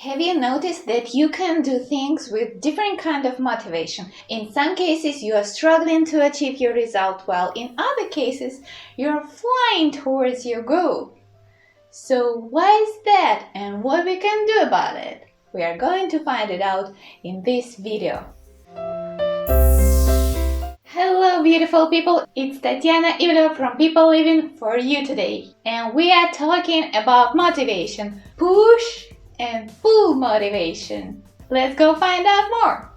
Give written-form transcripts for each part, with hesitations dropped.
Have you noticed that you can do things with different kind of motivation? In some cases, you are struggling to achieve your result, while in other cases, you're flying towards your goal. So why is that and what we can do about it? We are going to find it out in this video. Hello beautiful people, it's Tatiana from Pipo Living for you today. And we are talking about motivation, push and pull motivation. Let's go find out more.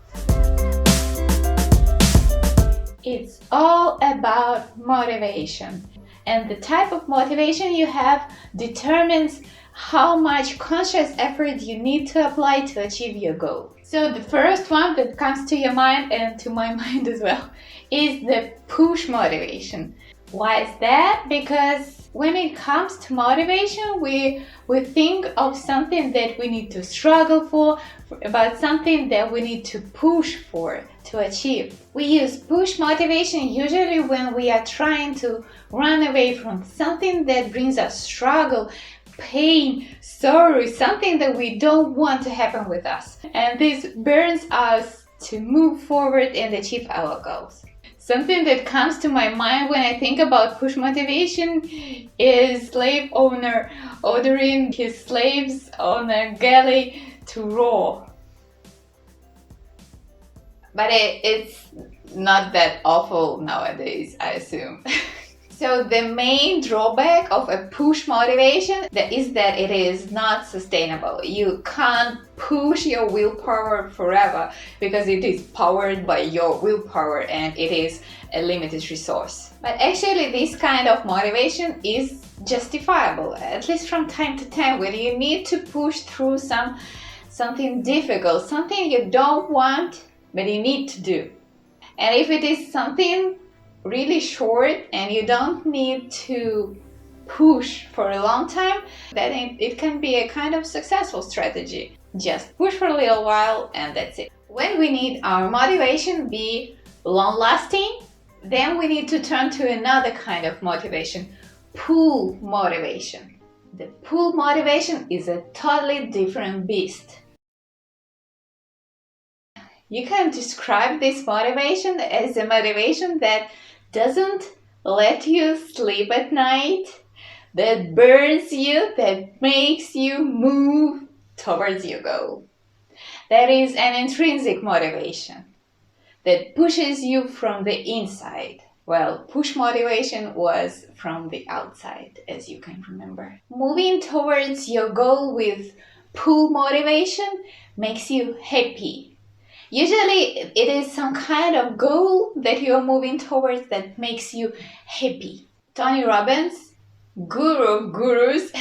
It's all about motivation. And the type of motivation you have determines how much conscious effort you need to apply to achieve your goal. So the first one that comes to your mind and to my mind as well is the push motivation. Why is that? Because when it comes to motivation, we think of something that we need to struggle for, about something that we need to push for to achieve. We use push motivation usually when we are trying to run away from something that brings us struggle, pain, sorrow, something that we don't want to happen with us. And this burns us to move forward and achieve our goals. Something that comes to my mind when I think about push motivation is slave owner ordering his slaves on a galley to row. But it's not that awful nowadays, I assume. So the main drawback of a push motivation is that it is not sustainable. You can't push your willpower forever because it is powered by your willpower and it is a limited resource. But actually this kind of motivation is justifiable, at least from time to time, when you need to push through something difficult, something you don't want but you need to do. And if it is something really short and you don't need to push for a long time, then it can be a kind of successful strategy. Just push for a little while and that's it. When we need our motivation be long-lasting, then we need to turn to another kind of motivation, pull motivation. The pull motivation is a totally different beast. You can describe this motivation as a motivation that doesn't let you sleep at night, that burns you, that makes you move towards your goal. That is an intrinsic motivation that pushes you from the inside, while push motivation was from the outside, as you can remember. Moving towards your goal with pull motivation makes you happy. Usually it is some kind of goal that you are moving towards that makes you happy. Tony Robbins, guru of gurus,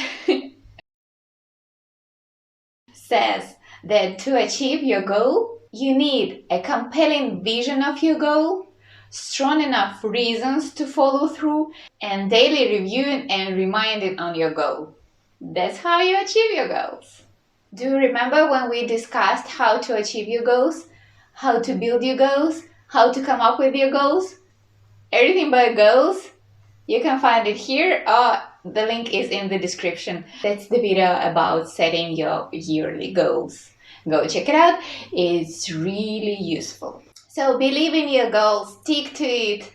says that to achieve your goal, you need a compelling vision of your goal, strong enough reasons to follow through, and daily reviewing and reminding on your goal. That's how you achieve your goals. Do you remember when we discussed how to achieve your goals? How to build your goals, how to come up with your goals, everything but goals? You can find it here or the link is in the description. That's the video about setting your yearly goals. Go check it out, it's really useful. So believe in your goals, stick to it,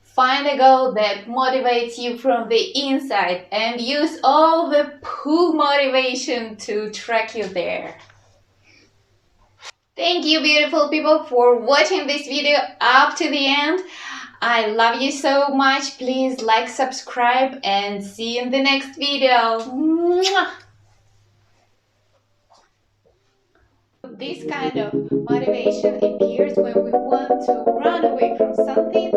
find a goal that motivates you from the inside and use all the pull motivation to track you there. Thank you beautiful people for watching this video up to the end. I love you so much. Please like, subscribe and see you in the next video. Mwah! This kind of motivation appears when we want to run away from something